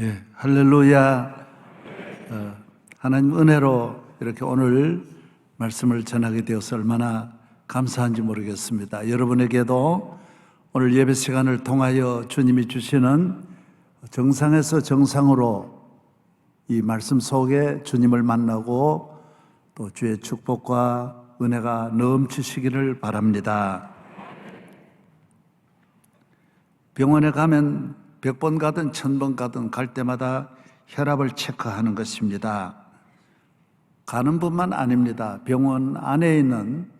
예, 할렐루야. 하나님 은혜로 이렇게 오늘 말씀을 전하게 되어서 얼마나 감사한지 모르겠습니다. 여러분에게도 오늘 예배 시간을 통하여 주님이 주시는 정상에서 정상으로 이 말씀 속에 주님을 만나고 또 주의 축복과 은혜가 넘치시기를 바랍니다. 병원에 가면 100번 가든 1000번 가든 갈 때마다 혈압을 체크하는 것입니다. 가는 분만 아닙니다. 병원 안에 있는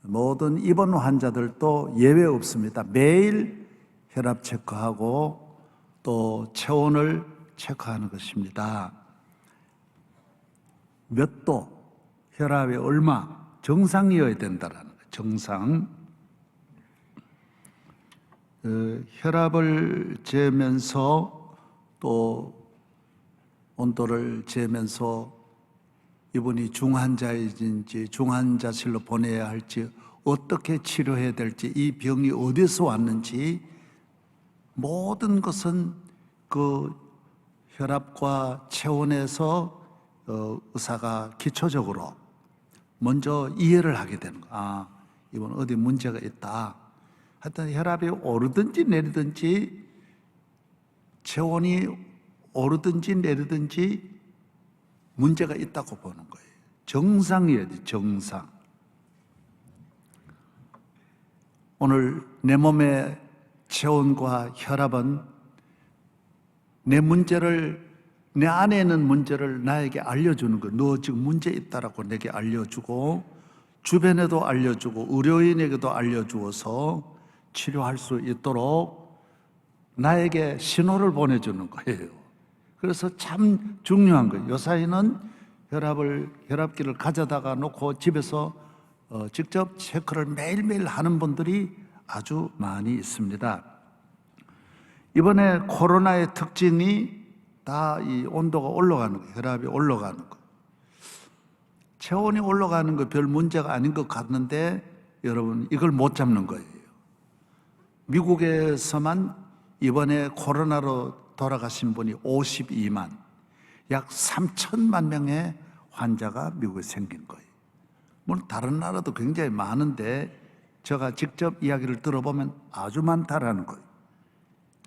모든 입원 환자들도 예외 없습니다. 매일 혈압 체크하고 또 체온을 체크하는 것입니다. 몇 도, 혈압이 얼마, 정상이어야 된다는 거예요. 정상. 혈압을 재면서 또 온도를 재면서 이분이 중환자인지 중환자실로 보내야 할지 어떻게 치료해야 될지 이 병이 어디서 왔는지 모든 것은 그 혈압과 체온에서 의사가 기초적으로 먼저 이해를 하게 되는 거야. 이분 어디 문제가 있다. 하여튼 혈압이 오르든지 내리든지 체온이 오르든지 내리든지 문제가 있다고 보는 거예요. 정상이어야지, 정상. 오늘 내 몸의 체온과 혈압은 내 문제를, 내 안에 있는 문제를 나에게 알려주는 거예요. 너 지금 문제 있다라고 내게 알려주고 주변에도 알려주고 의료인에게도 알려주어서 치료할 수 있도록 나에게 신호를 보내주는 거예요. 그래서 참 중요한 거예요. 요사이는 혈압기를 가져다가 놓고 집에서 직접 체크를 매일매일 하는 분들이 아주 많이 있습니다. 이번에 코로나의 특징이 다 이 온도가 올라가는 거예요. 혈압이 올라가는 거예요. 체온이 올라가는 거 별 문제가 아닌 것 같는데 여러분 이걸 못 잡는 거예요. 미국에서만 이번에 코로나로 돌아가신 분이 52만, 약 3천만 명의 환자가 미국에 생긴 거예요. 물론 다른 나라도 굉장히 많은데 제가 직접 이야기를 들어보면 아주 많다라는 거예요.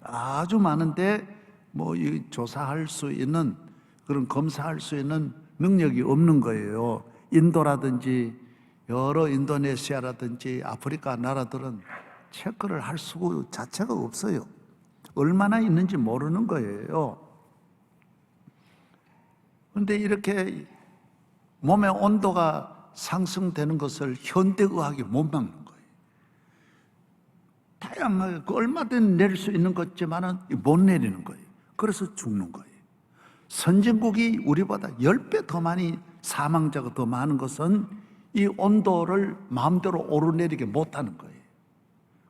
아주 많은데 뭐 이 조사할 수 있는 그런 검사할 수 있는 능력이 없는 거예요. 인도라든지 여러 인도네시아라든지 아프리카 나라들은 체크를 할 수 자체가 없어요. 얼마나 있는지 모르는 거예요. 그런데 이렇게 몸의 온도가 상승되는 것을 현대의학이 못 막는 거예요. 다양하게 얼마든 내릴 수 있는 거지만은 못 내리는 거예요. 그래서 죽는 거예요. 선진국이 우리보다 10배 더 많이 사망자가 더 많은 것은 이 온도를 마음대로 오르내리게 못하는 거예요.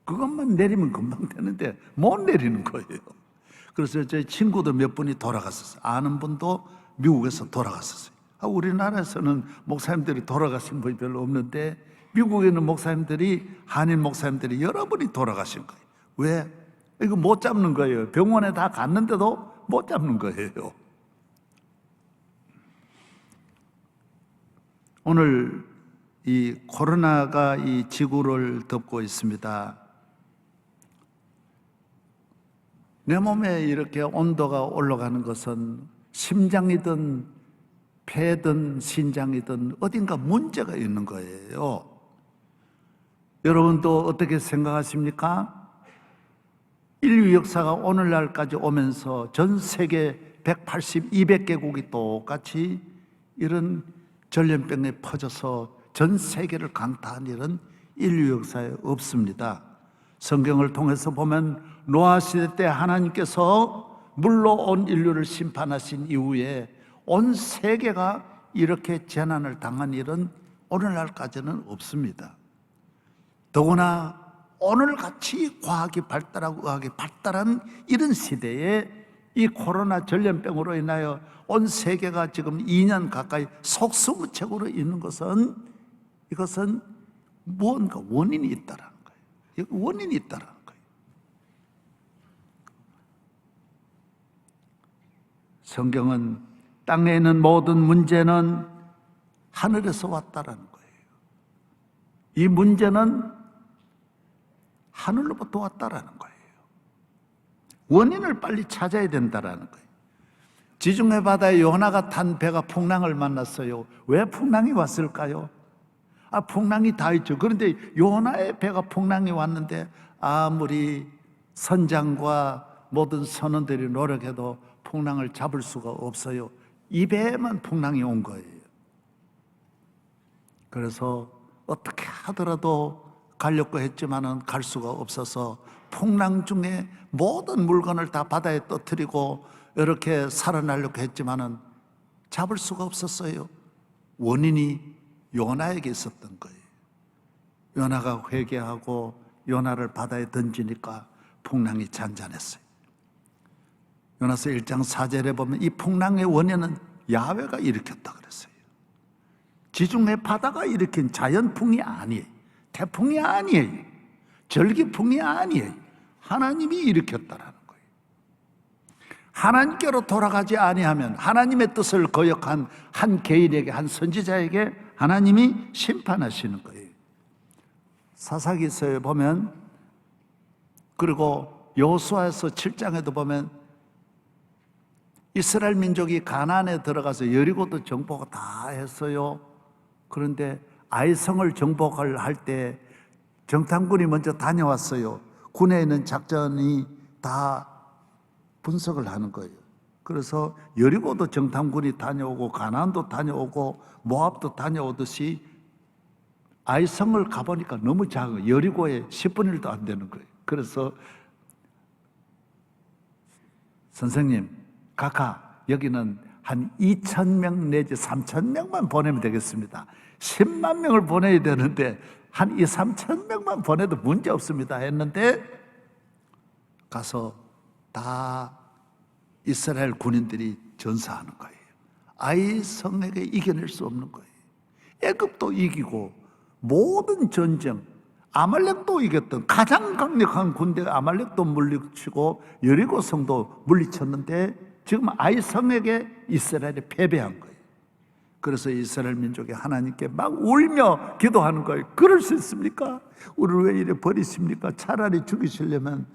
그것만 내리면 금방 되는데 못 내리는 거예요. 그래서 제 친구도 몇 분이 돌아갔었어요. 아는 분도 미국에서 돌아갔었어요. 우리나라에서는 목사님들이 돌아가신 분이 별로 없는데 미국에 있는 목사님들이, 한인 목사님들이 여러 분이 돌아가신 거예요. 왜? 이거 못 잡는 거예요. 병원에 다 갔는데도 못 잡는 거예요. 오늘 이 코로나가 이 지구를 덮고 있습니다. 내 몸에 이렇게 온도가 올라가는 것은 심장이든 폐든 신장이든 어딘가 문제가 있는 거예요. 여러분도 어떻게 생각하십니까? 인류 역사가 오늘날까지 오면서 전 세계 180, 200개국이 똑같이 이런 전염병에 퍼져서 전 세계를 강타한 일은 인류 역사에 없습니다. 성경을 통해서 보면 노아 시대 때 하나님께서 물로 온 인류를 심판하신 이후에 온 세계가 이렇게 재난을 당한 일은 오늘날까지는 없습니다. 더구나 오늘같이 과학이 발달하고 의학이 발달한 이런 시대에 이 코로나 전염병으로 인하여 온 세계가 지금 2년 가까이 속수무책으로 있는 것은 이것은 무언가 원인이 있다라는 거예요. 원인이 있다라는 거예요. 성경은 땅에 있는 모든 문제는 하늘에서 왔다라는 거예요. 이 문제는 하늘로부터 왔다라는 거예요. 원인을 빨리 찾아야 된다라는 거예요. 지중해 바다에 요나가 탄 배가 풍랑을 만났어요. 왜 풍랑이 왔을까요? 풍랑이 다 있죠. 그런데 요나의 배가 풍랑이 왔는데 아무리 선장과 모든 선원들이 노력해도 풍랑을 잡을 수가 없어요. 이 배에만 풍랑이 온 거예요. 그래서 어떻게 하더라도 가려고 했지만은 갈 수가 없어서 풍랑 중에 모든 물건을 다 바다에 떠뜨리고 이렇게 살아나려고 했지만은 잡을 수가 없었어요. 원인이 요나에게 있었던 거예요. 요나가 회개하고 요나를 바다에 던지니까 풍랑이 잔잔했어요. 요나서 1장 4절에 보면 이 풍랑의 원인은 야훼가 일으켰다 그랬어요. 지중해 바다가 일으킨 자연풍이 아니에요. 태풍이 아니에요. 절기풍이 아니에요. 하나님이 일으켰다라는 거예요. 하나님께로 돌아가지 아니하면 하나님의 뜻을 거역한 한 개인에게, 한 선지자에게 하나님이 심판하시는 거예요. 사사기서에 보면, 그리고 여호수아서 7장에도 보면 이스라엘 민족이 가나안에 들어가서 여리고도 정복을 다 했어요. 그런데 아이성을 정복을 할 때 정탐군이 먼저 다녀왔어요. 군에 있는 작전이 다 분석을 하는 거예요. 그래서 여리고도 정탐군이 다녀오고 가나안도 다녀오고 모압도 다녀오듯이 아이성을 가보니까 너무 작아요. 여리고에 10분의 1도 안 되는 거예요. 그래서 선생님, 각하 여기는 한 2,000명 내지 3,000명만 보내면 되겠습니다. 10만 명을 보내야 되는데 한 2, 3,000명만 보내도 문제 없습니다 했는데 가서 다 이스라엘 군인들이 전사하는 거예요. 아이성에게 이겨낼 수 없는 거예요. 애굽도 이기고 모든 전쟁, 아말렉도 이겼던 가장 강력한 군대 아말렉도 물리치고 여리고 성도 물리쳤는데 지금 아이성에게 이스라엘이 패배한 거예요. 그래서 이스라엘 민족이 하나님께 막 울며 기도하는 거예요. 그럴 수 있습니까? 우리를 왜 이래 버리십니까? 차라리 죽이시려면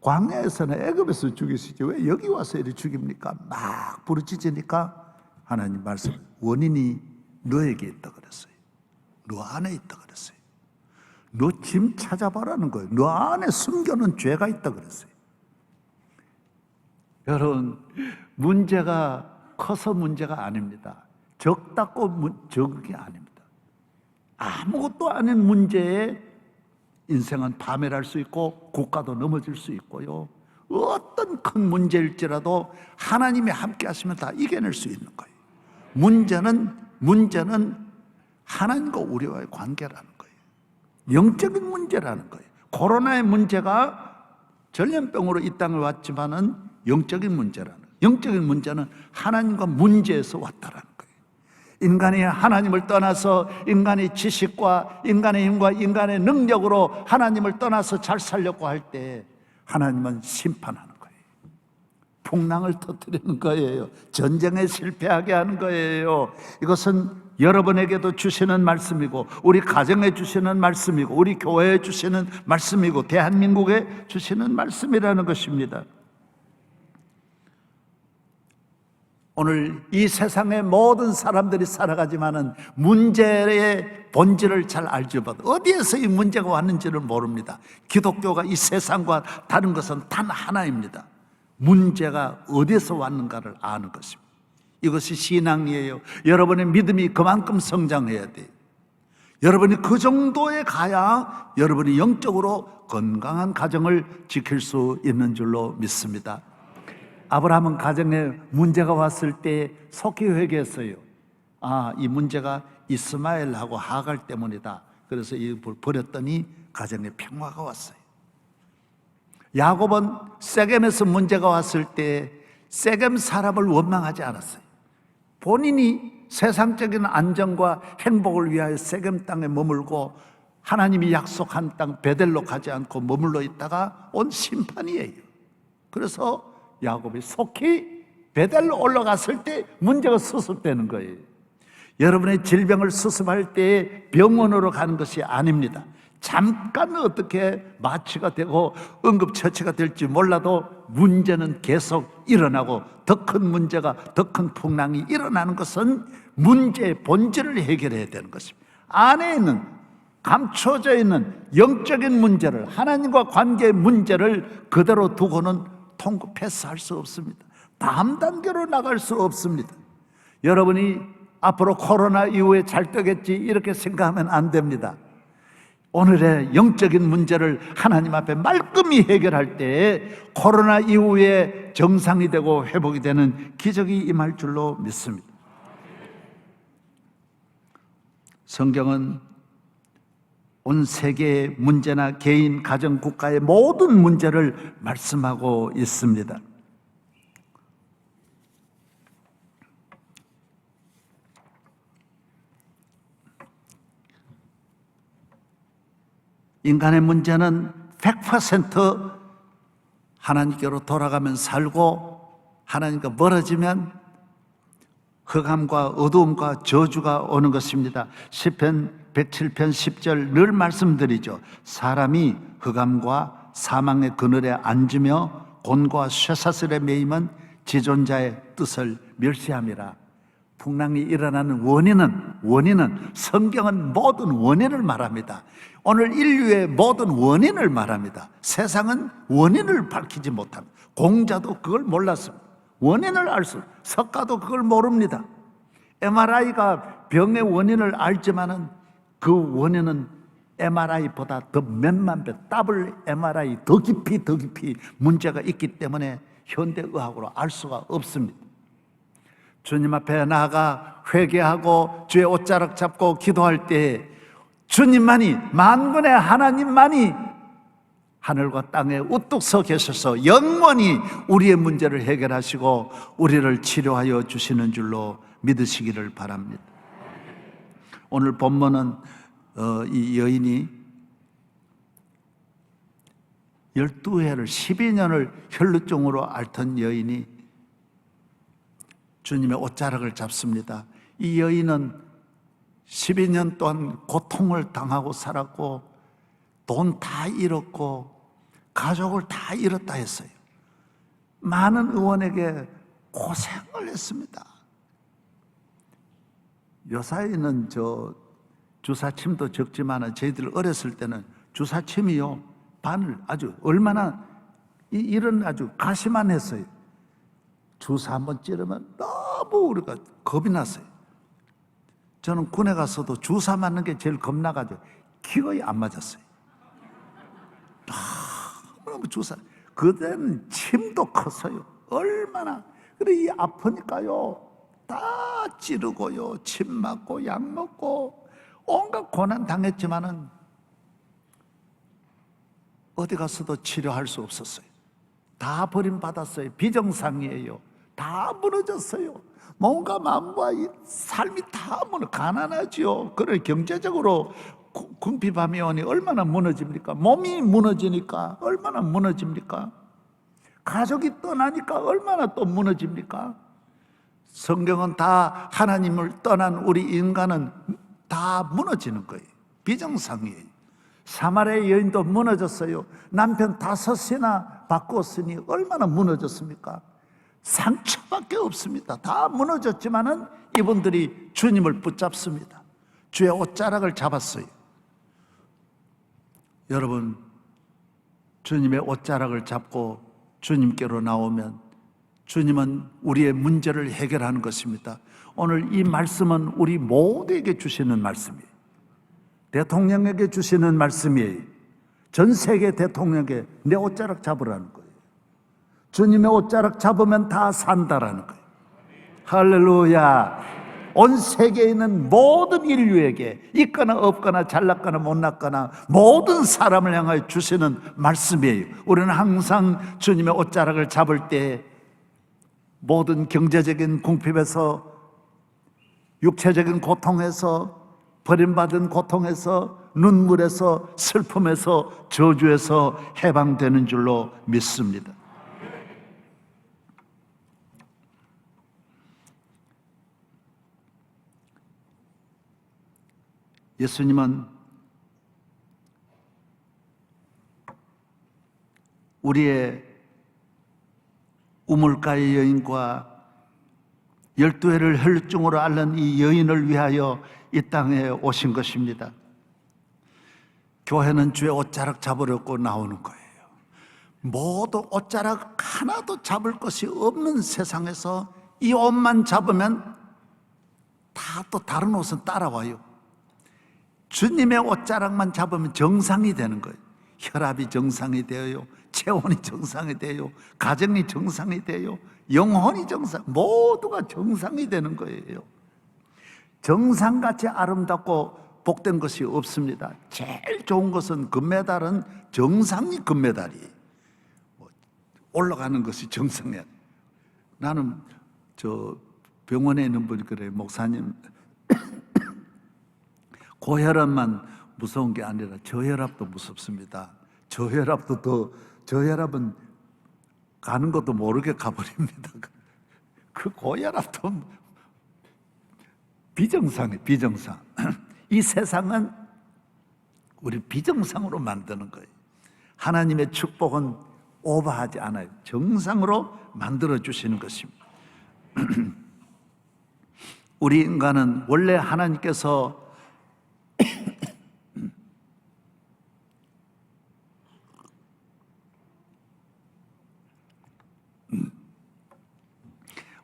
광야에서나 애굽에서 죽이시지 왜 여기 와서 이래 죽입니까? 막 부르짖으니까 하나님 말씀, 원인이 너에게 있다 그랬어요. 너 안에 있다 그랬어요. 너 짐 찾아봐라는 거예요. 너 안에 숨겨놓은 죄가 있다 그랬어요. 여러분, 문제가 커서 문제가 아닙니다. 적다고 적은 게 아닙니다. 아무것도 아닌 문제에 인생은 파멸할 수 있고 국가도 넘어질 수 있고요. 어떤 큰 문제일지라도 하나님이 함께 하시면 다 이겨낼 수 있는 거예요. 문제는 하나님과 우리와의 관계라는 거예요. 영적인 문제라는 거예요. 코로나의 문제가 전염병으로 이 땅에 왔지만은 영적인 문제라는 거예요. 영적인 문제는 하나님과 문제에서 왔다라는 거예요. 인간이 하나님을 떠나서 인간의 지식과 인간의 힘과 인간의 능력으로 하나님을 떠나서 잘 살려고 할 때 하나님은 심판하는 거예요. 풍랑을 터뜨리는 거예요. 전쟁에 실패하게 하는 거예요. 이것은 여러분에게도 주시는 말씀이고 우리 가정에 주시는 말씀이고 우리 교회에 주시는 말씀이고 대한민국에 주시는 말씀이라는 것입니다. 오늘 이 세상의 모든 사람들이 살아가지만은 문제의 본질을 잘 알지 못해요. 어디에서 이 문제가 왔는지를 모릅니다. 기독교가 이 세상과 다른 것은 단 하나입니다. 문제가 어디에서 왔는가를 아는 것입니다. 이것이 신앙이에요. 여러분의 믿음이 그만큼 성장해야 돼요. 여러분이 그 정도에 가야 여러분이 영적으로 건강한 가정을 지킬 수 있는 줄로 믿습니다. 아브라함은 가정에 문제가 왔을 때 속히 회개했어요. 이 문제가 이스마엘하고 하갈 때문이다. 그래서 이걸 버렸더니 가정에 평화가 왔어요. 야곱은 세겜에서 문제가 왔을 때 세겜 사람을 원망하지 않았어요. 본인이 세상적인 안정과 행복을 위하여 세겜 땅에 머물고 하나님이 약속한 땅 베델로 가지 않고 머물러 있다가 온 심판이에요. 그래서 야곱이 속히 배달로 올라갔을 때 문제가 수습되는 거예요. 여러분의 질병을 수습할 때 병원으로 가는 것이 아닙니다. 잠깐 어떻게 마취가 되고 응급처치가 될지 몰라도 문제는 계속 일어나고 더 큰 문제가, 더 큰 풍랑이 일어나는 것은 문제의 본질을 해결해야 되는 것입니다. 안에 있는, 감춰져 있는 영적인 문제를, 하나님과 관계의 문제를 그대로 두고는 통고 패스할 수 없습니다. 다음 단계로 나갈 수 없습니다. 여러분이 앞으로 코로나 이후에 잘 되겠지 이렇게 생각하면 안 됩니다. 오늘의 영적인 문제를 하나님 앞에 말끔히 해결할 때 코로나 이후에 정상이 되고 회복이 되는 기적이 임할 줄로 믿습니다. 성경은 온 세계의 문제나 개인, 가정, 국가의 모든 문제를 말씀하고 있습니다. 인간의 문제는 100% 하나님께로 돌아가면 살고, 하나님과 멀어지면 흑암과 어두움과 저주가 오는 것입니다. 시편 107편 10절 늘 말씀드리죠. 사람이 흑암과 사망의 그늘에 앉으며 곤고와 쇠사슬에 매이면 지존자의 뜻을 멸시함이라. 풍랑이 일어나는 원인은 성경은 모든 원인을 말합니다. 오늘 인류의 모든 원인을 말합니다. 세상은 원인을 밝히지 못합니다. 공자도 그걸 몰랐습니다. 원인을 알 수, 석가도 그걸 모릅니다. MRI가 병의 원인을 알지만은 그 원인은 MRI보다 더 몇만 배, 더블 MRI 더 깊이 문제가 있기 때문에 현대의학으로 알 수가 없습니다. 주님 앞에 나아가 회개하고 주의 옷자락 잡고 기도할 때 주님만이, 만군의 하나님만이 하늘과 땅에 우뚝 서 계셔서 영원히 우리의 문제를 해결하시고 우리를 치료하여 주시는 줄로 믿으시기를 바랍니다. 오늘 본문은 이 여인이 12해를 12년을 혈루증으로 앓던 여인이 주님의 옷자락을 잡습니다. 이 여인은 12년 동안 고통을 당하고 살았고 돈 다 잃었고 가족을 다 잃었다 했어요. 많은 의원에게 고생을 했습니다. 요사이는 주사침도 적지만 저희들 어렸을 때는 주사침이요, 바늘 아주 얼마나 이런 아주 가시만 했어요. 주사 한번 찌르면 너무 우리가 겁이 났어요. 저는 군에 가서도 주사 맞는 게 제일 겁나가지고 기어이 안 맞았어요. 너무 주사. 그때는 침도 컸어요. 얼마나. 그래, 이 아프니까요, 다 찌르고요, 침 맞고 약 먹고 온갖 고난 당했지만은 어디 가서도 치료할 수 없었어요. 다 버림받았어요. 비정상이에요. 다 무너졌어요. 뭔가 마음과 이 삶이 다 가난하지요. 그래, 경제적으로 궁핍함이 오니 얼마나 무너집니까? 몸이 무너지니까 얼마나 무너집니까? 가족이 떠나니까 얼마나 또 무너집니까? 성경은 다 하나님을 떠난 우리 인간은 다 무너지는 거예요. 비정상이에요. 사마리아 여인도 무너졌어요. 남편 5이나 바꿨으니 얼마나 무너졌습니까? 상처밖에 없습니다. 다 무너졌지만은 이분들이 주님을 붙잡습니다. 주의 옷자락을 잡았어요. 여러분, 주님의 옷자락을 잡고 주님께로 나오면 주님은 우리의 문제를 해결하는 것입니다. 오늘 이 말씀은 우리 모두에게 주시는 말씀이에요. 대통령에게 주시는 말씀이에요. 전 세계 대통령에게 내 옷자락 잡으라는 거예요. 주님의 옷자락 잡으면 다 산다라는 거예요. 할렐루야. 온 세계에 있는 모든 인류에게 있거나 없거나 잘났거나 못났거나 모든 사람을 향하여 주시는 말씀이에요. 우리는 항상 주님의 옷자락을 잡을 때 모든 경제적인 궁핍에서, 육체적인 고통에서, 버림받은 고통에서, 눈물에서, 슬픔에서, 저주에서 해방되는 줄로 믿습니다. 예수님은 우리의 우물가의 여인과 12해를 혈증으로 앓는 이 여인을 위하여 이 땅에 오신 것입니다. 교회는 주의 옷자락 잡으려고 나오는 거예요. 모두 옷자락 하나도 잡을 것이 없는 세상에서 이 옷만 잡으면 다 또 다른 옷은 따라와요. 주님의 옷자락만 잡으면 정상이 되는 거예요. 혈압이 정상이 되어요, 체온이 정상이 돼요, 가정이 정상이 돼요, 영혼이 정상, 모두가 정상이 되는 거예요. 정상같이 아름답고 복된 것이 없습니다. 제일 좋은 것은 금메달은 정상이 금메달이에요. 올라가는 것이 정상이야. 나는 병원에 있는 분이 그래요. 목사님, 고혈압만 무서운 게 아니라 저혈압도 무섭습니다. 저혈압은 가는 것도 모르게 가버립니다. 그 고혈압도 비정상이에요, 비정상. 이 세상은 우리 비정상으로 만드는 거예요. 하나님의 축복은 오버하지 않아요. 정상으로 만들어주시는 것입니다. 우리 인간은 원래 하나님께서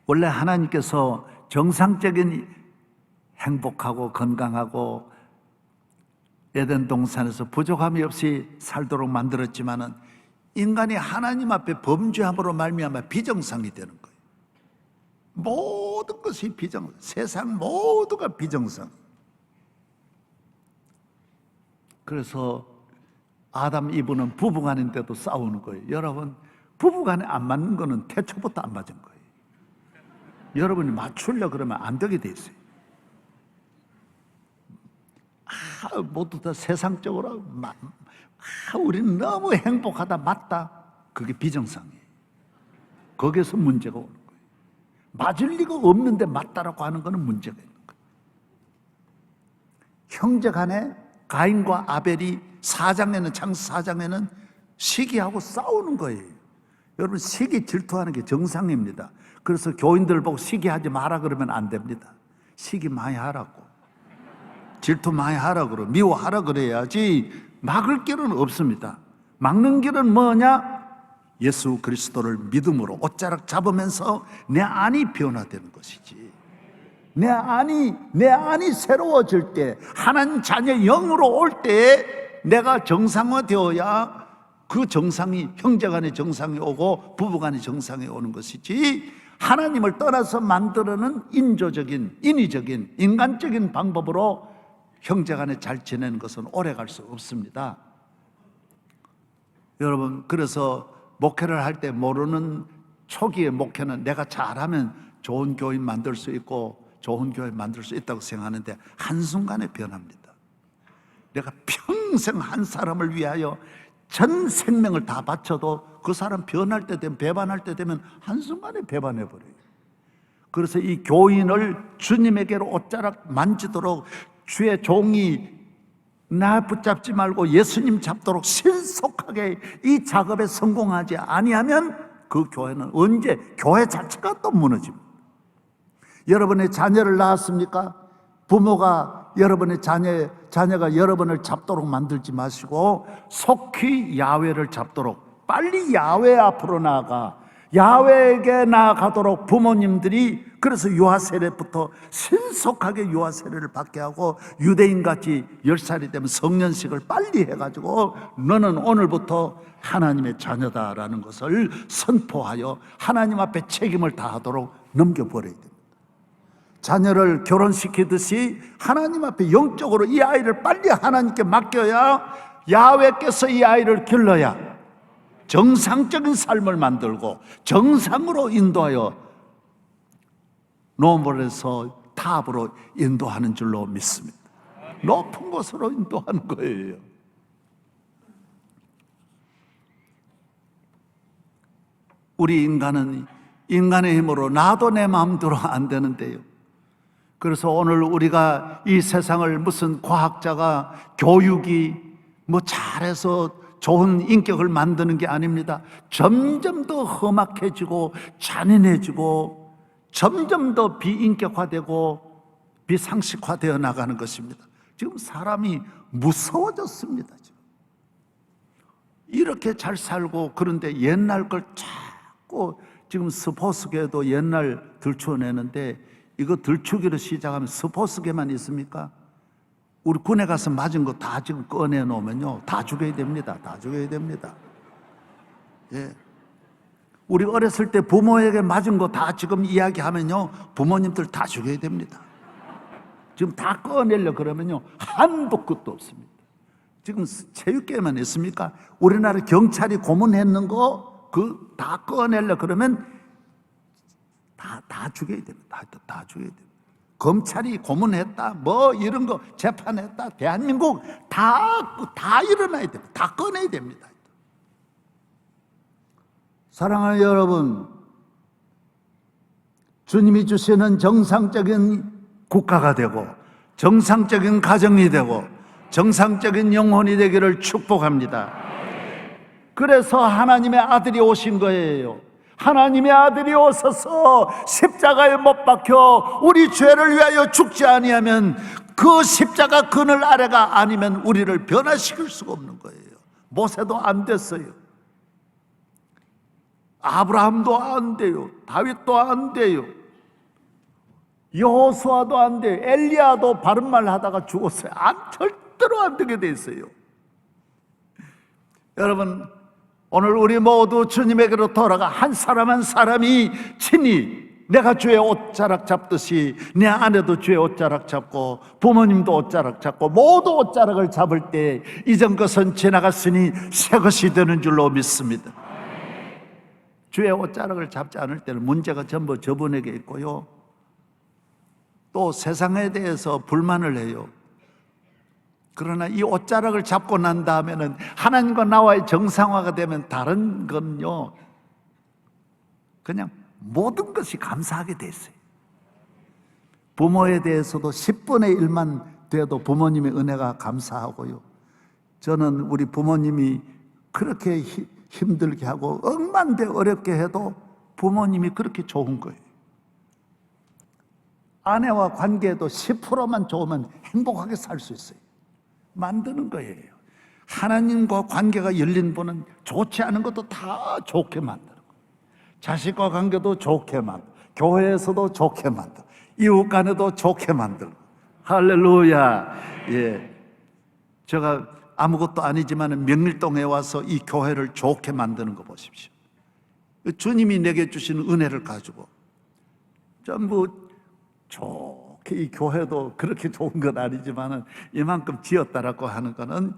원래 하나님께서 정상적인 행복하고 건강하고 에덴 동산에서 부족함이 없이 살도록 만들었지만은 인간이 하나님 앞에 범죄함으로 말미암아 비정상이 되는 거예요. 모든 것이 비정상, 세상 모두가 비정상. 그래서 아담 이브는 부부간인데도 싸우는 거예요. 여러분, 부부간에 안 맞는 거는 태초부터 안 맞은 거예요. 여러분이 맞추려 그러면 안 되게 돼 있어요. 모두 다 세상적으로 우리는 너무 행복하다, 맞다. 그게 비정상이에요. 거기에서 문제가 오는 거예요. 맞을 리가 없는데 맞다라고 하는 거는 문제가 있는 거예요. 형제 간에 가인과 아벨이 창세 4장에는 시기하고 싸우는 거예요. 여러분, 시기 질투하는 게 정상입니다. 그래서 교인들 보고 시기하지 마라 그러면 안 됩니다. 시기 많이 하라고, 질투 많이 하라 그러, 미워하라 그래야지. 막을 길은 없습니다. 막는 길은 뭐냐? 예수 그리스도를 믿음으로 옷자락 잡으면서 내 안이 변화되는 것이지. 내 안이 새로워질 때, 하나님 자녀 영으로 올 때 내가 정상화되어야 그 정상이, 형제간의 정상이 오고 부부간의 정상이 오는 것이지, 하나님을 떠나서 만들어는 인위적인 인간적인 방법으로 형제간에 잘 지내는 것은 오래갈 수 없습니다. 여러분, 그래서 목회를 할 때 모르는 초기의 목회는 내가 잘하면 좋은 교인 만들 수 있고 좋은 교회 만들 수 있다고 생각하는데 한순간에 변합니다. 내가 평생 한 사람을 위하여 전 생명을 다 바쳐도 그 사람 변할 때 되면, 배반할 때 되면 한순간에 배반해버려요. 그래서 이 교인을 주님에게로 옷자락 만지도록 주의 종이 나 붙잡지 말고 예수님 잡도록 신속하게 이 작업에 성공하지 아니하면 그 교회는 언제, 교회 자체가 또 무너집니다. 여러분의 자녀를 낳았습니까? 부모가 여러분의 자녀가 여러분을 잡도록 만들지 마시고 속히 야훼를 잡도록, 빨리 야훼 앞으로 나아가 야훼에게 나아가도록 부모님들이, 그래서 유아 세례부터 신속하게 유아 세례를 받게 하고 유대인같이 10살이 되면 성년식을 빨리 해가지고 너는 오늘부터 하나님의 자녀다라는 것을 선포하여 하나님 앞에 책임을 다하도록 넘겨버려야 됩니다. 자녀를 결혼시키듯이 하나님 앞에 영적으로 이 아이를 빨리 하나님께 맡겨야 야훼께서 이 아이를 길러야 정상적인 삶을 만들고 정상으로 인도하여 노멀에서 탑으로 인도하는 줄로 믿습니다. 높은 곳으로 인도하는 거예요. 우리 인간은 인간의 힘으로 나도 내 마음대로 안 되는데요, 그래서 오늘 우리가 이 세상을 무슨 과학자가 교육이 뭐 잘해서 좋은 인격을 만드는 게 아닙니다. 점점 더 험악해지고 잔인해지고 점점 더 비인격화되고 비상식화되어 나가는 것입니다. 지금 사람이 무서워졌습니다. 지금. 이렇게 잘 살고 그런데 옛날 걸 자꾸 지금 스포츠계도 옛날 들추어내는데 이거 들추기로 시작하면 스포츠계만 있습니까? 우리 군에 가서 맞은 거 다 지금 꺼내놓으면요 다 죽여야 됩니다. 다 죽여야 됩니다. 예. 우리 어렸을 때 부모에게 맞은 거 다 지금 이야기하면요 부모님들 다 죽여야 됩니다. 지금 다 꺼내려 그러면요 한도 끝도 없습니다. 지금 체육계만 있습니까? 우리나라 경찰이 고문했는 거 그 다 꺼내려 그러면 다 죽여야 됩니다. 다 죽여야 됩니다. 검찰이 고문했다 뭐 이런 거 재판했다 대한민국 다 일어나야 됩니다. 다 꺼내야 됩니다. 사랑하는 여러분, 주님이 주시는 정상적인 국가가 되고 정상적인 가정이 되고 정상적인 영혼이 되기를 축복합니다. 그래서 하나님의 아들이 오신 거예요. 하나님의 아들이 오셔서 십자가에 못 박혀 우리 죄를 위하여 죽지 아니하면 그 십자가 그늘 아래가 아니면 우리를 변화시킬 수가 없는 거예요. 모세도 안 됐어요. 아브라함도 안 돼요. 다윗도 안 돼요. 여호수아도 안 돼요. 엘리야도 바른 말 하다가 죽었어요. 절대로 안 되게 돼 있어요. 여러분, 오늘 우리 모두 주님에게로 돌아가 한 사람 한 사람이 친히 내가 주의 옷자락 잡듯이 내 아내도 주의 옷자락 잡고 부모님도 옷자락 잡고 모두 옷자락을 잡을 때 이전 것은 지나갔으니 새 것이 되는 줄로 믿습니다. 주의 옷자락을 잡지 않을 때는 문제가 전부 저분에게 있고요, 또 세상에 대해서 불만을 해요. 그러나 이 옷자락을 잡고 난 다음에는 하나님과 나와의 정상화가 되면 다른 건요 그냥 모든 것이 감사하게 돼 있어요. 부모에 대해서도 10분의 1만 돼도 부모님의 은혜가 감사하고요. 저는 우리 부모님이 그렇게 힘들게 하고 억만대 어렵게 해도 부모님이 그렇게 좋은 거예요. 아내와 관계도 10%만 좋으면 행복하게 살 수 있어요. 만드는 거예요. 하나님과 관계가 열린 분은 좋지 않은 것도 다 좋게 만드는 거예요. 자식과 관계도 좋게 만들고 교회에서도 좋게 만들고 이웃 간에도 좋게 만들고. 할렐루야. 예, 제가 아무것도 아니지만 명일동에 와서 이 교회를 좋게 만드는 거 보십시오. 주님이 내게 주시는 은혜를 가지고 전부 좋게, 이 교회도 그렇게 좋은 건 아니지만 이만큼 지었다라고 하는 거는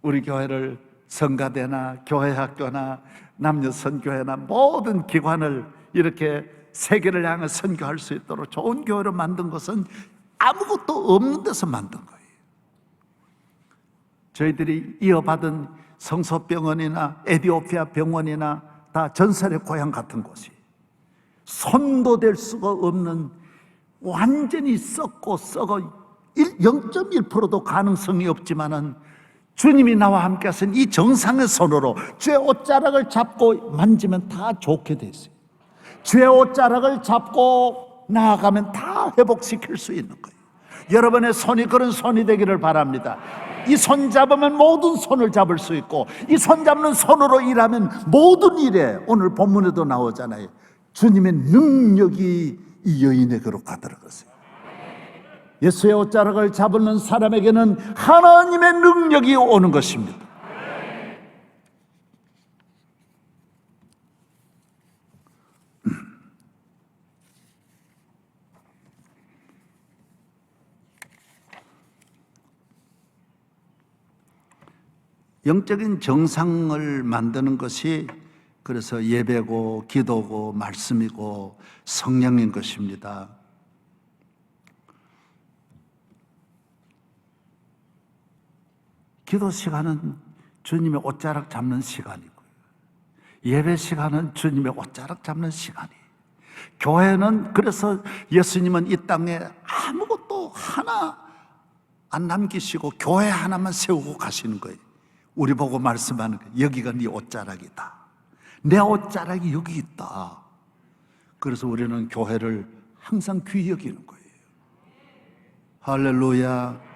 우리 교회를 성가대나 교회학교나 남녀선교회나 모든 기관을 이렇게 세계를 향해 선교할 수 있도록 좋은 교회로 만든 것은 아무것도 없는 데서 만든 거예요. 저희들이 이어받은 성소병원이나 에디오피아 병원이나 다 전설의 고향 같은 곳이 손도 댈 수가 없는 완전히 썩고 썩어 0.1%도 가능성이 없지만은 주님이 나와 함께 하신 이 정상의 손으로 주의 옷자락을 잡고 만지면 다 좋게 돼 있어요. 주의 옷자락을 잡고 나아가면 다 회복시킬 수 있는 거예요. 여러분의 손이 그런 손이 되기를 바랍니다. 이 손 잡으면 모든 손을 잡을 수 있고 이 손 잡는 손으로 일하면 모든 일에, 오늘 본문에도 나오잖아요, 주님의 능력이 이 여인에게로 가들어갔어요. 예수의 옷자락을 잡는 사람에게는 하나님의 능력이 오는 것입니다. 영적인 정상을 만드는 것이 그래서 예배고 기도고 말씀이고 성령인 것입니다. 기도 시간은 주님의 옷자락 잡는 시간이고요, 예배 시간은 주님의 옷자락 잡는 시간이에요. 교회는 그래서 예수님은 이 땅에 아무것도 하나 안 남기시고 교회 하나만 세우고 가시는 거예요. 우리 보고 말씀하는 거예요. 여기가 네 옷자락이다. 내 옷자락이 여기 있다. 그래서 우리는 교회를 항상 귀히 여기는 거예요. 할렐루야.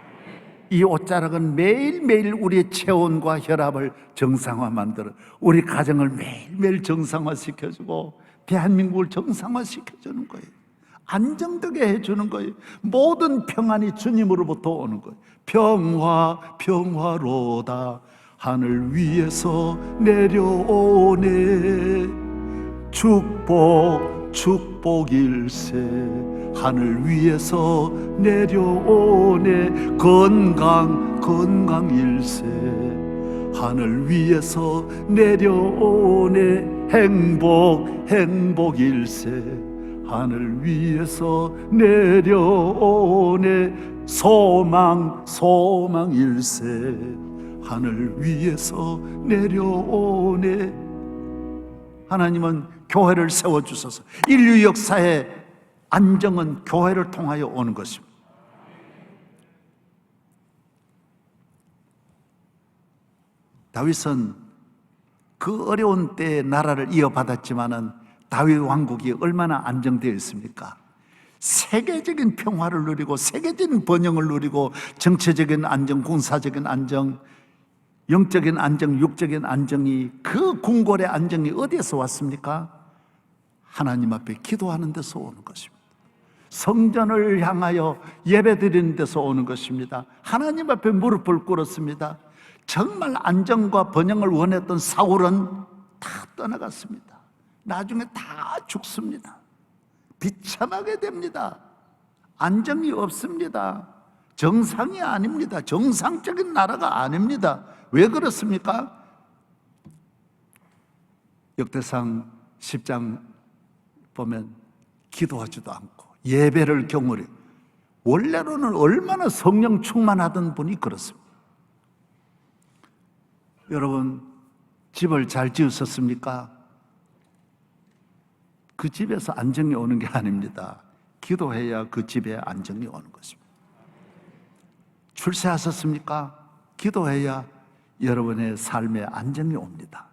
이 옷자락은 매일매일 우리의 체온과 혈압을 정상화 만들어 우리 가정을 매일매일 정상화시켜주고 대한민국을 정상화시켜주는 거예요. 안정되게 해주는 거예요. 모든 평안이 주님으로부터 오는 거예요. 평화 평화로다 하늘 위에서 내려오네. 축복 축복일세 하늘 위에서 내려오네. 건강 건강일세 하늘 위에서 내려오네. 행복 행복일세 하늘 위에서 내려오네. 소망 소망일세 하늘 위에서 내려오네. 하나님은 교회를 세워주셔서 인류 역사의 안정은 교회를 통하여 오는 것입니다. 다윗은 그 어려운 때에 나라를 이어받았지만은 다윗 왕국이 얼마나 안정되어 있습니까? 세계적인 평화를 누리고 세계적인 번영을 누리고 정치적인 안정, 군사적인 안정, 영적인 안정, 육적인 안정이 그 궁궐의 안정이 어디에서 왔습니까? 하나님 앞에 기도하는 데서 오는 것입니다. 성전을 향하여 예배드리는 데서 오는 것입니다. 하나님 앞에 무릎을 꿇었습니다. 정말 안정과 번영을 원했던 사울은 다 떠나갔습니다. 나중에 다 죽습니다. 비참하게 됩니다. 안정이 없습니다. 정상이 아닙니다. 정상적인 나라가 아닙니다. 왜 그렇습니까? 역대상 10장 보면 기도하지도 않고 예배를 경홀해. 원래로는 얼마나 성령 충만하던 분이 그렇습니다. 여러분, 집을 잘 지으셨습니까? 그 집에서 안정이 오는 게 아닙니다. 기도해야 그 집에 안정이 오는 것입니다. 출세하셨습니까? 기도해야 여러분의 삶에 안정이 옵니다.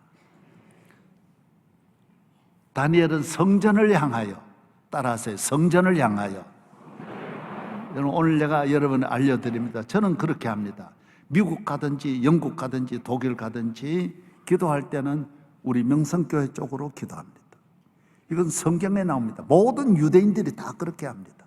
다니엘은 성전을 향하여, 따라하세요. 성전을 향하여. 여러분, 오늘 내가 여러분에 알려드립니다. 저는 그렇게 합니다. 미국 가든지 영국 가든지 독일 가든지 기도할 때는 우리 명성교회 쪽으로 기도합니다. 이건 성경에 나옵니다. 모든 유대인들이 다 그렇게 합니다.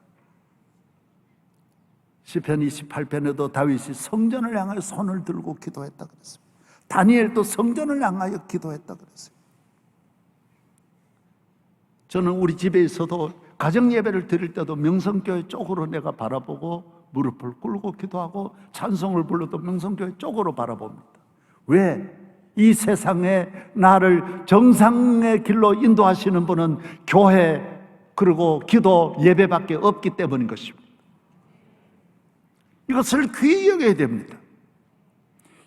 시편 28편에도 다윗이 성전을 향하여 손을 들고 기도했다 그랬습니다. 다니엘도 성전을 향하여 기도했다 그랬어요. 저는 우리 집에 있어도 가정 예배를 드릴 때도 명성교회 쪽으로 내가 바라보고 무릎을 꿇고 기도하고 찬송을 불러도 명성교회 쪽으로 바라봅니다. 왜? 이 세상에 나를 정상의 길로 인도하시는 분은 교회 그리고 기도 예배밖에 없기 때문인 것입니다. 이것을 귀히 여겨야 됩니다.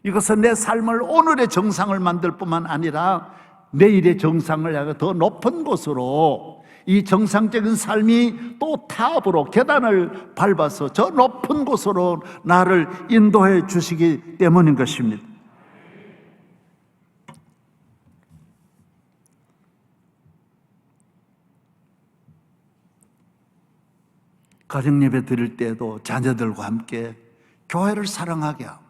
이것은 내 삶을 오늘의 정상을 만들 뿐만 아니라 내일의 정상을 향해 더 높은 곳으로, 이 정상적인 삶이 또 탑으로 계단을 밟아서 저 높은 곳으로 나를 인도해 주시기 때문인 것입니다. 가정예배 드릴 때에도 자녀들과 함께 교회를 사랑하게 하고,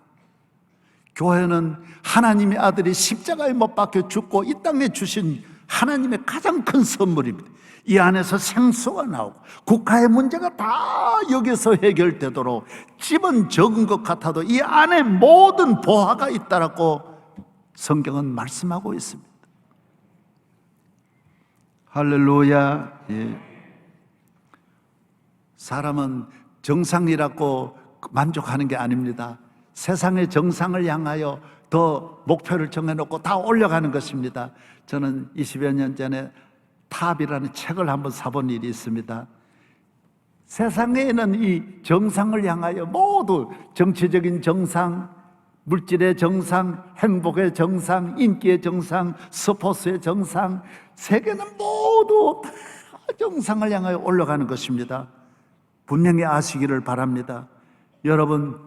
교회는 하나님의 아들이 십자가에 못 박혀 죽고 이 땅에 주신 하나님의 가장 큰 선물입니다. 이 안에서 생수가 나오고 국가의 문제가 다 여기서 해결되도록, 집은 적은 것 같아도 이 안에 모든 보화가 있다라고 성경은 말씀하고 있습니다. 할렐루야. 예. 사람은 정상이라고 만족하는 게 아닙니다. 세상의 정상을 향하여 더 목표를 정해놓고 다 올려가는 것입니다. 저는 20여 년 전에 탑이라는 책을 한번 사본 일이 있습니다. 세상에는 이 정상을 향하여 모두 정치적인 정상, 물질의 정상, 행복의 정상, 인기의 정상, 스포츠의 정상, 세계는 모두 다 정상을 향하여 올라가는 것입니다. 분명히 아시기를 바랍니다. 여러분,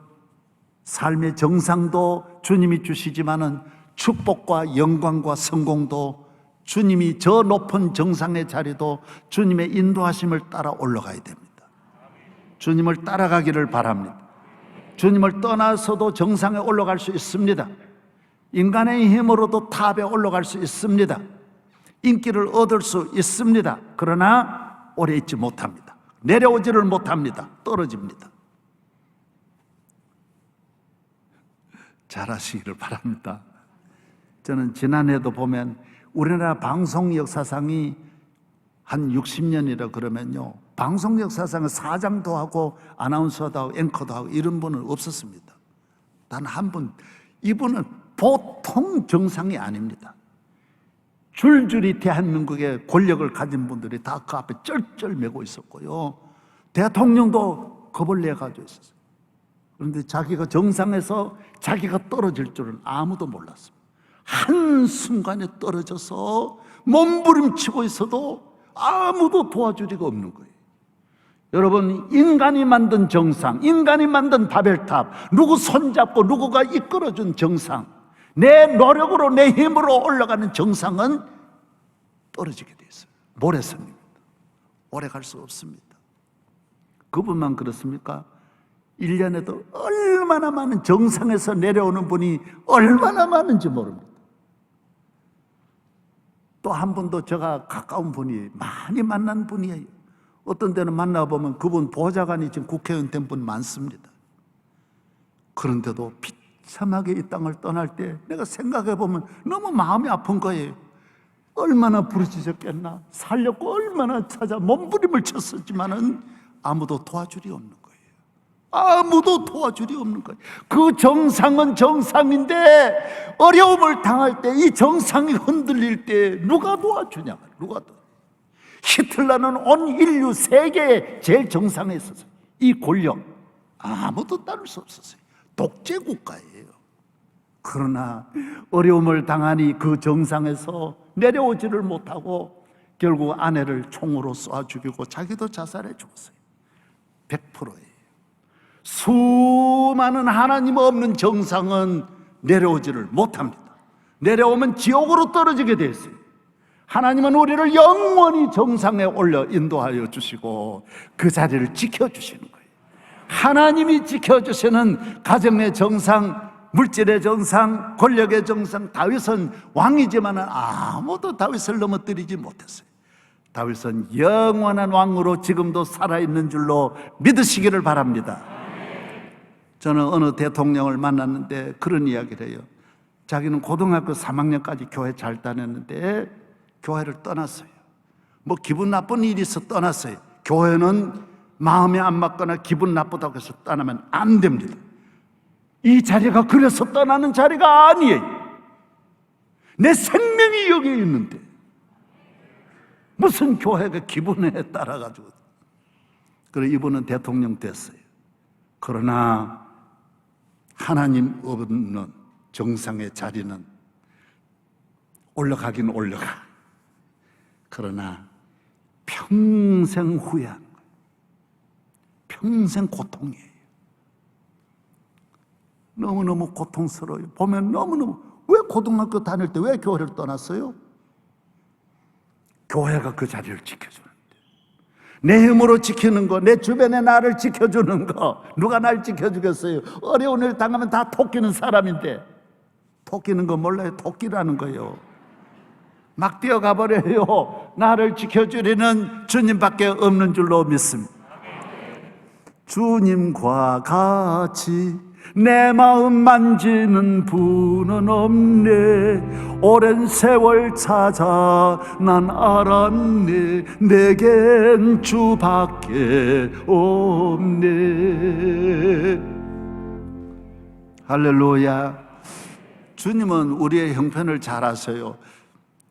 삶의 정상도 주님이 주시지만은 축복과 영광과 성공도 주님이 저 높은 정상의 자리도 주님의 인도하심을 따라 올라가야 됩니다. 주님을 따라가기를 바랍니다. 주님을 떠나서도 정상에 올라갈 수 있습니다. 인간의 힘으로도 탑에 올라갈 수 있습니다. 인기를 얻을 수 있습니다. 그러나 오래 있지 못합니다. 내려오지를 못합니다. 떨어집니다. 잘하시기를 바랍니다. 저는 지난해도 보면 우리나라 방송 역사상이 한 60년이라 그러면요, 방송 역사상은 사장도 하고 아나운서도 하고 앵커도 하고 이런 분은 없었습니다. 단 한 분, 이분은 보통 정상이 아닙니다. 줄줄이 대한민국의 권력을 가진 분들이 다 그 앞에 쩔쩔매고 있었고요, 대통령도 겁을 내가지고 있었어요. 그런데 자기가 정상에서 자기가 떨어질 줄은 아무도 몰랐습니다. 한순간에 떨어져서 몸부림치고 있어도 아무도 도와줄 리가 없는 거예요. 여러분, 인간이 만든 정상, 인간이 만든 바벨탑, 누구 손잡고 누구가 이끌어준 정상, 내 노력으로 내 힘으로 올라가는 정상은 떨어지게 돼 있어요. 모래성입니다. 오래 갈 수 없습니다. 그분만 그렇습니까? 1년에도 얼마나 많은 정상에서 내려오는 분이 얼마나 많은지 모릅니다. 또 한 분도 제가 가까운 분이 많이 만난 분이에요. 어떤 데는 만나보면 그분 보좌관이 지금 국회의원 된 분 많습니다. 그런데도 비참하게 이 땅을 떠날 때 내가 생각해보면 너무 마음이 아픈 거예요. 얼마나 부르짖었겠나, 살려고 얼마나 찾아 몸부림을 쳤었지만은 아무도 도와줄이 없는 거예요. 아무도 도와줄이 없는 거예요. 그 정상은 정상인데 어려움을 당할 때, 이 정상이 흔들릴 때 누가 도와주냐? 누가 도와주냐? 히틀러는 온 인류 세계의 제일 정상에 있었어요. 이 권력 아무도 따를 수 없었어요. 독재 국가예요. 그러나 어려움을 당하니 그 정상에서 내려오지를 못하고 결국 아내를 총으로 쏴 죽이고 자기도 자살해 죽었어요. 100%예요. 수많은 하나님 없는 정상은 내려오지를 못합니다. 내려오면 지옥으로 떨어지게 되어 있어요. 하나님은 우리를 영원히 정상에 올려 인도하여 주시고 그 자리를 지켜주시는 거예요. 하나님이 지켜주시는 가정의 정상, 물질의 정상, 권력의 정상. 다윗은 왕이지만 아무도 다윗을 넘어뜨리지 못했어요. 다윗은 영원한 왕으로 지금도 살아있는 줄로 믿으시기를 바랍니다. 저는 어느 대통령을 만났는데 그런 이야기를 해요. 자기는 고등학교 3학년까지 교회 잘 다녔는데 교회를 떠났어요. 뭐 기분 나쁜 일이 있어 떠났어요. 교회는 마음에 안 맞거나 기분 나쁘다고 해서 떠나면 안 됩니다. 이 자리가 그래서 떠나는 자리가 아니에요. 내 생명이 여기 있는데 무슨 교회가 기분에 따라가지고. 그래서 이분은 대통령 됐어요. 그러나 하나님 없는 정상의 자리는 올라가긴 올라가. 그러나 평생 후회한 거예요. 평생 고통이에요. 너무너무 고통스러워요. 보면 너무너무. 왜 고등학교 다닐 때 왜 교회를 떠났어요? 교회가 그 자리를 지켜주는데, 내 힘으로 지키는 거, 내 주변에 나를 지켜주는 거, 누가 날 지켜주겠어요? 어려운 일 당하면 다 토끼는 사람인데, 토끼는 거 몰라요? 토끼라는 거예요. 막 뛰어가 버려요. 나를 지켜주리는 주님밖에 없는 줄로 믿습니다. 주님과 같이 내 마음 만지는 분은 없네. 오랜 세월 찾아 난 알았네. 내겐 주밖에 없네. 할렐루야. 주님은 우리의 형편을 잘 아세요.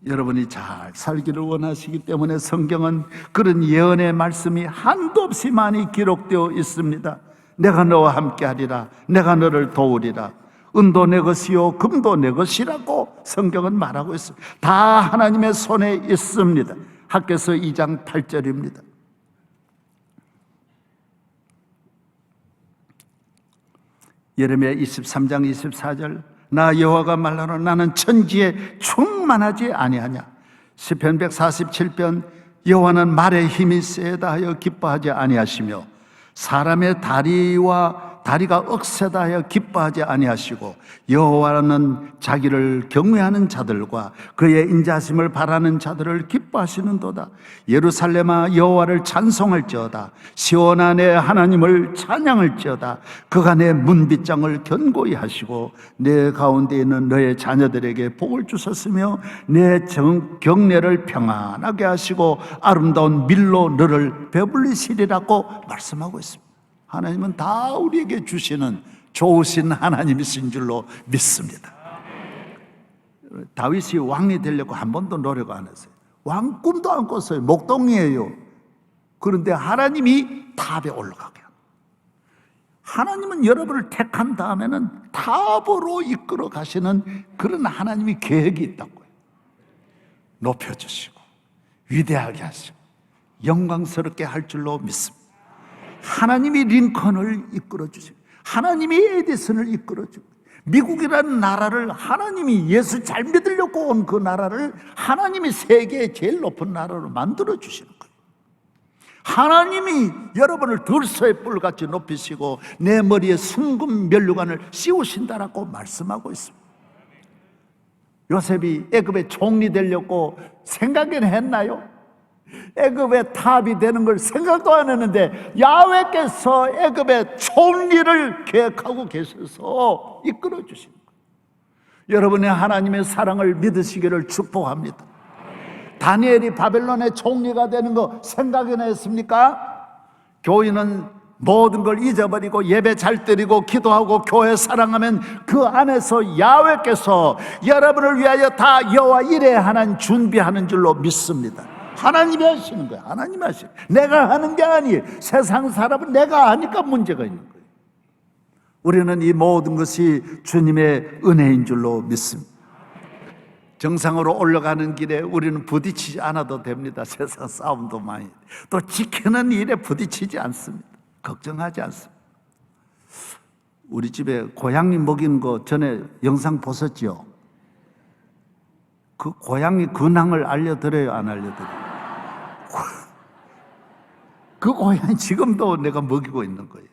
여러분이 잘 살기를 원하시기 때문에 성경은 그런 예언의 말씀이 한도 없이 많이 기록되어 있습니다. 내가 너와 함께 하리라. 내가 너를 도우리라. 은도 내 것이요 금도 내 것이라고 성경은 말하고 있습니다. 다 하나님의 손에 있습니다. 학개서 2장 8절입니다. 예레미야 23장 24절, 나 여호와가 말하노 나는 천지에 충만하지 아니하냐. 시편 147편, 여호와는 말에 힘이 세다 하여 기뻐하지 아니하시며 사람의 다리가 억세다 하여 기뻐하지 아니하시고 여호와는 자기를 경외하는 자들과 그의 인자하심을 바라는 자들을 기뻐하시는도다. 예루살렘아 여호와를 찬송할지어다. 시온아 내 하나님을 찬양할지어다. 그가 내 문빗장을 견고히 하시고 내 가운데 있는 너의 자녀들에게 복을 주셨으며 내 경례를 평안하게 하시고 아름다운 밀로 너를 배불리시리라고 말씀하고 있습니다. 하나님은 다 우리에게 주시는 좋으신 하나님이신 줄로 믿습니다. 다윗이 왕이 되려고 한 번도 노력 안 했어요. 왕 꿈도 안 꿨어요. 목동이에요. 그런데 하나님이 탑에 올라가게 합니다. 하나님은 여러분을 택한 다음에는 탑으로 이끌어 가시는 그런 하나님이 계획이 있다고요. 높여주시고 위대하게 하시고 영광스럽게 할 줄로 믿습니다. 하나님이 링컨을 이끌어주시고 하나님이 에디슨을 이끌어주고 미국이라는 나라를 하나님이 예수 잘 믿으려고 온 그 나라를 하나님이 세계의 제일 높은 나라로 만들어주시는 거예요. 하나님이 여러분을 들소의 뿔같이 높이시고 내 머리에 순금 면류관을 씌우신다라고 말씀하고 있습니다. 요셉이 애굽의 총리 되려고 생각은 했나요? 애굽의 탑이 되는 걸 생각도 안 했는데 야훼께서 애굽의 총리를 계획하고 계셔서 이끌어 주신 거예요. 여러분의 하나님의 사랑을 믿으시기를 축복합니다. 다니엘이 바벨론의 총리가 되는 거 생각이나 했습니까? 교인은 모든 걸 잊어버리고 예배 잘 드리고 기도하고 교회 사랑하면 그 안에서 야훼께서 여러분을 위하여 다 여호와 이레 하나님 준비하는 줄로 믿습니다. 하나님이 하시는 거예요. 하나님이 하시는 거예요. 내가 하는 게 아니에요. 세상 사람은 내가 하니까 문제가 있는 거예요. 우리는 이 모든 것이 주님의 은혜인 줄로 믿습니다. 정상으로 올라가는 길에 우리는 부딪히지 않아도 됩니다. 세상 싸움도 많이. 또 지키는 일에 부딪히지 않습니다. 걱정하지 않습니다. 우리 집에 고양이 먹이는 거 전에 영상 보셨죠? 그 고양이 근황을 알려드려요, 안 알려드려요? 그 고양이 지금도 내가 먹이고 있는 거예요.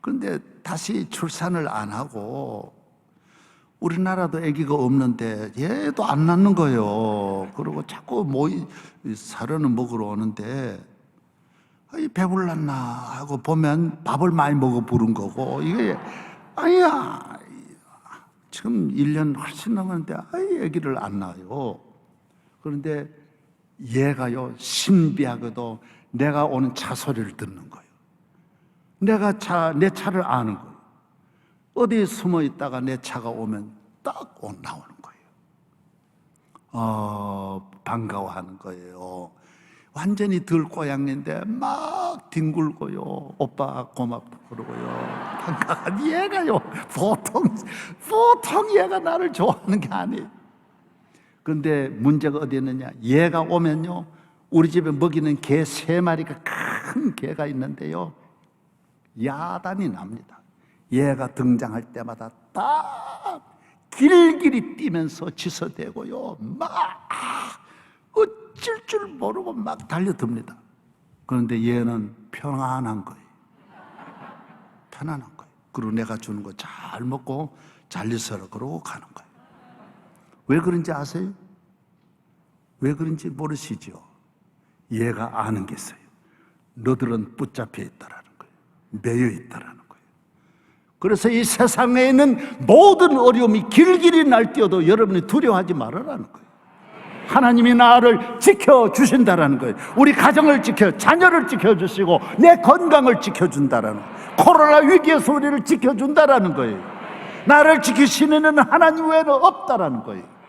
그런데 다시 출산을 안 하고 우리나라도 아기가 없는데 얘도 안 낳는 거예요. 그리고 자꾸 사료는 먹으러 오는데 배불렀나 하고 보면 밥을 많이 먹어 부른 거고 이게 아야 지금 1년 훨씬 넘었는데 아기를 안 낳아요. 그런데 얘가요 신비하게도 내가 오는 차 소리를 듣는 거예요. 내 차를 아는 거예요. 어디에 숨어 있다가 내 차가 오면 딱 나오는 거예요. 반가워하는 거예요. 완전히 들고양인데 막 뒹굴고요. 오빠 고맙다 그러고요. 반가워. 얘가요 보통 얘가 나를 좋아하는 게 아니에요. 그런데 문제가 어디 있느냐? 얘가 오면요 우리 집에 먹이는 개 3마리가 큰 개가 있는데요 야단이 납니다. 얘가 등장할 때마다 딱 길길이 뛰면서 지서대고요 막 어쩔 줄 모르고 막 달려듭니다. 그런데 얘는 편안한 거예요. 편안한 거예요. 그리고 내가 주는 거 잘 먹고 잘 있어라 그러고 가는 거예요. 왜 그런지 아세요? 왜 그런지 모르시죠? 얘가 아는 게 있어요. 너들은 붙잡혀 있다라는 거예요. 매여 있다라는 거예요. 그래서 이 세상에 있는 모든 어려움이 길길이 날뛰어도 여러분이 두려워하지 말아라는 거예요. 하나님이 나를 지켜주신다라는 거예요. 우리 가정을 자녀를 지켜주시고 내 건강을 지켜준다라는 거예요. 코로나 위기에서 우리를 지켜준다라는 거예요. 나를 지키시는 이는 하나님 외에는 없다라는 거예요.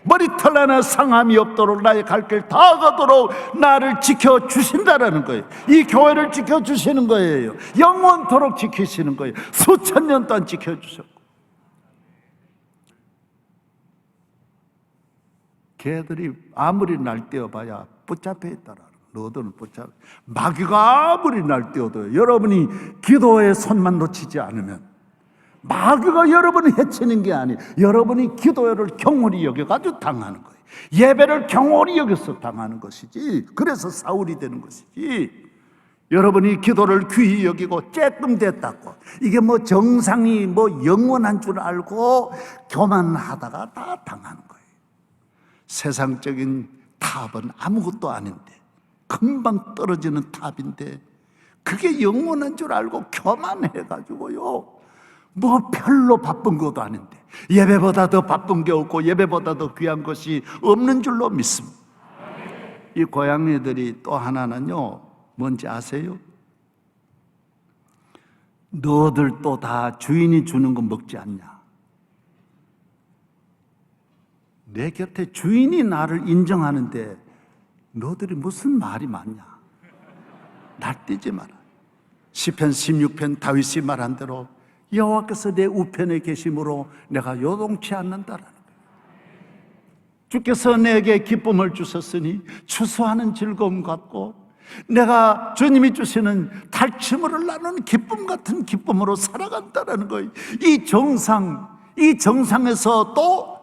머리털 하나 상함이 없도록 나의 갈 길 다 가도록 나를 지켜주신다라는 거예요. 이 교회를 지켜주시는 거예요. 영원토록 지키시는 거예요. 수천 년 동안 지켜주셨고 개들이 아무리 날뛰어봐야 붙잡혀 있더라. 너들은 붙잡혀. 마귀가 아무리 날뛰어도 여러분이 기도의 손만 놓치지 않으면, 마귀가 여러분을 해치는 게 아니에요. 여러분이 기도를 경홀히 여겨가지고 당하는 거예요. 예배를 경홀히 여겨서 당하는 것이지. 그래서 사울이 되는 것이지. 여러분이 기도를 귀히 여기고 쬐끔 됐다고, 이게 뭐 정상이 뭐 영원한 줄 알고 교만하다가 다 당하는 거예요. 세상적인 탑은 아무것도 아닌데, 금방 떨어지는 탑인데, 그게 영원한 줄 알고 교만해가지고요, 뭐 별로 바쁜 것도 아닌데, 예배보다 더 바쁜 게 없고 예배보다 더 귀한 것이 없는 줄로 믿습니다. 이 고양이들이 또 하나는요, 뭔지 아세요? 너들 또 다 주인이 주는 거 먹지 않냐? 내 곁에 주인이 나를 인정하는데 너들이 무슨 말이 많냐? 날뛰지 마라. 시편 16편 다윗이 말한 대로 여호와께서 내 우편에 계심으로 내가 요동치 않는다라는 거예요. 주께서 내게 기쁨을 주셨으니 추수하는 즐거움 같고, 내가 주님이 주시는 달침을 나누는 기쁨 같은 기쁨으로 살아간다는 거예요. 이 정상에서 또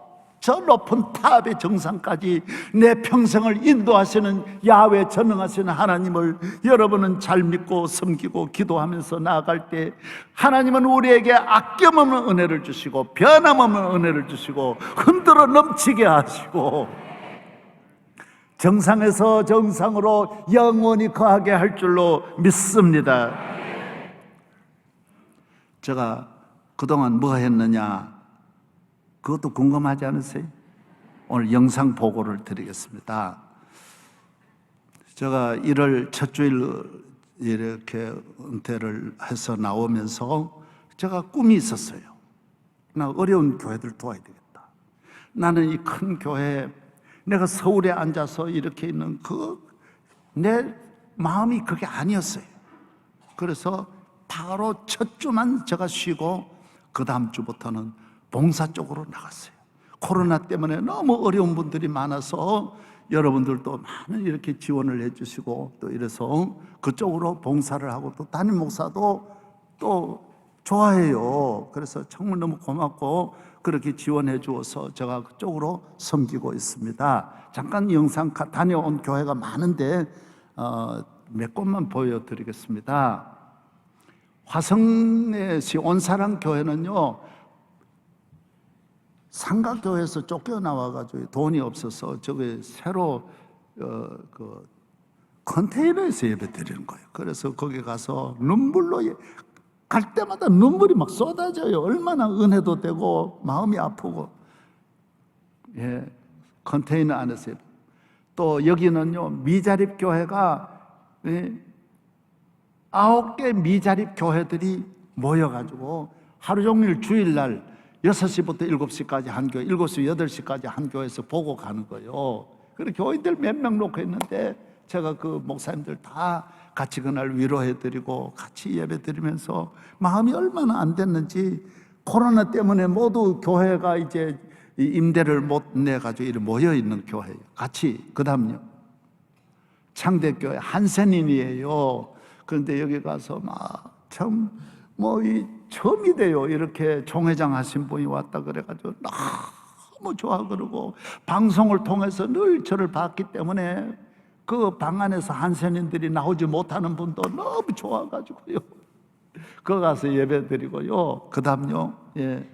저 높은 탑의 정상까지 내 평생을 인도하시는 야훼 전능하시는 하나님을 여러분은 잘 믿고 섬기고 기도하면서 나아갈 때, 하나님은 우리에게 아낌없는 은혜를 주시고 변함없는 은혜를 주시고 흔들어 넘치게 하시고 정상에서 정상으로 영원히 거하게 할 줄로 믿습니다. 제가 그동안 뭐 했느냐, 그것도 궁금하지 않으세요? 오늘 영상 보고를 드리겠습니다. 제가 1월 첫 주일 이렇게 은퇴를 해서 나오면서 제가 꿈이 있었어요. 나 어려운 교회들 도와야 되겠다. 나는 이 큰 교회, 내가 서울에 앉아서 이렇게 있는 내 마음이 그게 아니었어요. 그래서 바로 첫 주만 제가 쉬고 그 다음 주부터는 봉사 쪽으로 나갔어요. 코로나 때문에 너무 어려운 분들이 많아서 여러분들도 많은 이렇게 지원을 해주시고 또 이래서 그쪽으로 봉사를 하고, 또 담임 목사도 또 좋아해요. 그래서 정말 너무 고맙고 그렇게 지원해 주어서 제가 그쪽으로 섬기고 있습니다. 잠깐 영상 다녀온 교회가 많은데 몇 곳만 보여드리겠습니다. 화성시 온사랑 교회는요, 상가교회에서 쫓겨나와가지고 돈이 없어서 저기 새로 컨테이너에서 예배 드리는 거예요. 그래서 거기 가서 눈물로 갈 때마다 눈물이 막 쏟아져요. 얼마나 은혜도 되고 마음이 아프고. 예, 컨테이너 안에서. 또 여기는요, 미자립 교회가 9개 미자립 교회들이 모여가지고 하루 종일 주일날 6시부터 7시까지 한 교회, 7시, 8시까지 한 교회에서 보고 가는 거예요. 그리고 교인들 몇 명 놓고 있는데 제가 그 목사님들 다 같이 그날 위로해드리고 같이 예배드리면서 마음이 얼마나 안 됐는지. 코로나 때문에 모두 교회가 이제 임대를 못 내가지고 이렇게 모여있는 교회예요. 같이. 그 다음요, 창대교회 한센인이에요. 그런데 여기 가서 막 참 처음이 돼요. 이렇게 총회장 하신 분이 왔다 그래가지고 너무 좋아 그러고, 방송을 통해서 늘 저를 봤기 때문에 그 방 안에서 한센인들이 나오지 못하는 분도 너무 좋아가지고요, 거기 가서 예배 드리고요. 그 다음요, 예,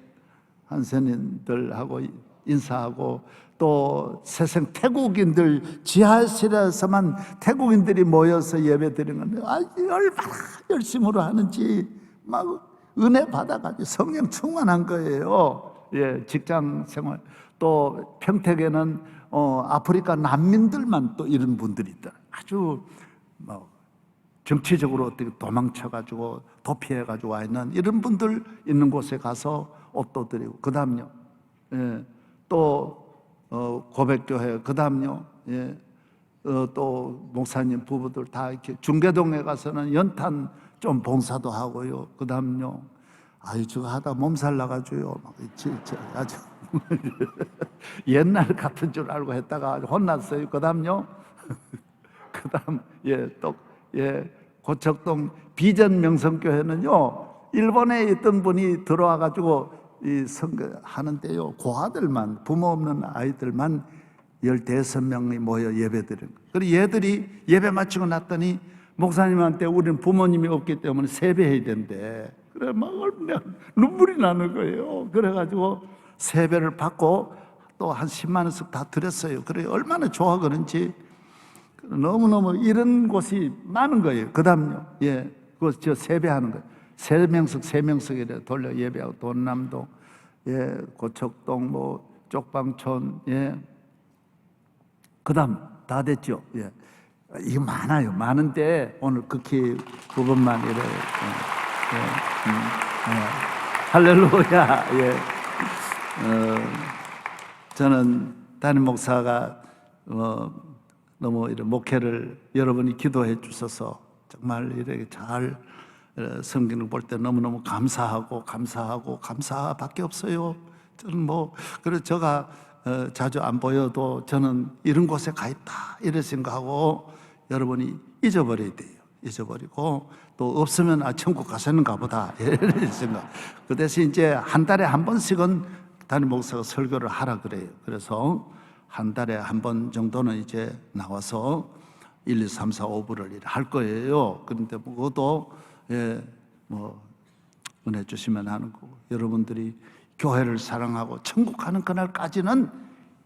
한센인들하고 인사하고, 또 세상 태국인들 지하실에서만 태국인들이 모여서 예배 드리는 건데 얼마나 열심으로 하는지 막 은혜 받아가지고 성령 충만한 거예요. 예, 직장 생활. 또 평택에는 아프리카 난민들만 또 이런 분들이 있다. 아주 정치적으로 어떻게 도망쳐가지고 도피해가지고 와 있는 이런 분들 있는 곳에 가서 옷도 드리고, 그 다음요, 예, 또 고백교회, 그 다음요, 예, 또 목사님 부부들 다 이렇게 중계동에 가서는 연탄 좀 봉사도 하고요. 그 다음요, 아유, 저거 하다 몸살 나가지고요. 막 아주 옛날 같은 줄 알고 했다가 혼났어요. 그다음요. 그다음 고척동 비전명성교회는요, 일본에 있던 분이 들어와 가지고 이 선거하는데요, 고아들만, 부모 없는 아이들만 15명이 모여 예배드린. 그리고 얘들이 예배 마치고 났더니 목사님한테 우리는 부모님이 없기 때문에 세배해야 된대. 그래 막 눈물이 나는 거예요. 그래가지고 세배를 받고 또 한 10만 원씩 다 드렸어요. 그래 얼마나 좋아 그런지. 너무너무 이런 곳이 많은 거예요. 그 다음요, 저 세배하는 거예요. 3명씩 돌려 예배하고, 돈남동, 고척동, 쪽방촌, 그 다음 다 됐죠. 이거 많아요. 많은데 오늘 극히 부분만 이래. 할렐루야. 저는 담임 목사가 너무 이런 목회를 여러분이 기도해 주셔서 정말 이렇게 잘 섬기는 볼 때 너무너무 감사밖에 없어요. 저는 그래서 제가 자주 안 보여도 저는 이런 곳에 가 있다 이런 생각하고 여러분이 잊어버려야 돼요. 잊어버리고 또 없으면 천국 가시는가 보다 이런 생각. 그 대신 이제 한 달에 한 번씩은 담임 목사가 설교를 하라 그래요. 그래서 한 달에 한 번 정도는 이제 나와서 1, 2, 3, 4, 5부를 할 거예요. 그런데 그것도 은혜 주시면 하는 거고, 여러분들이 교회를 사랑하고 천국 가는 그날까지는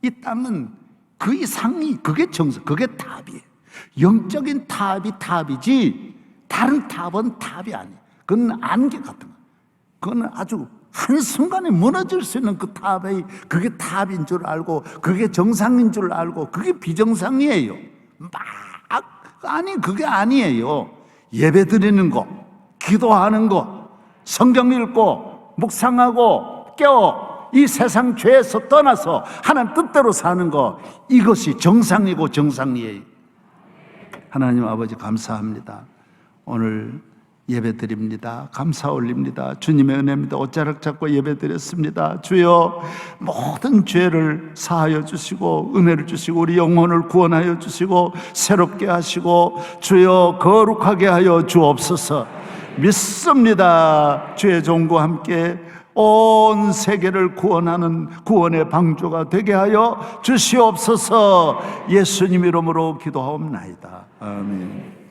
이 땅은 그 이상이, 그게 정석, 그게 답이에요. 영적인 답이지 다른 답은 답이 아니에요. 그건 안개 같은 거예요. 그건 아주 한순간에 무너질 수 있는 그 답이, 그게 답인 줄 알고, 그게 정상인 줄 알고, 그게 비정상이에요. 그게 아니에요. 예배 드리는 거, 기도하는 거, 성경 읽고, 묵상하고, 깨워, 이 세상 죄에서 떠나서 하나님 뜻대로 사는 거, 이것이 정상이고 정상이에요. 하나님 아버지 감사합니다. 오늘 예배 드립니다. 감사 올립니다. 주님의 은혜입니다. 옷자락 잡고 예배 드렸습니다. 주여, 모든 죄를 사하여 주시고 은혜를 주시고 우리 영혼을 구원하여 주시고 새롭게 하시고 주여 거룩하게 하여 주옵소서. 믿습니다. 주의 종과 함께 온 세계를 구원하는 구원의 방주가 되게 하여 주시옵소서. 예수님 이름으로 기도하옵나이다. 아멘.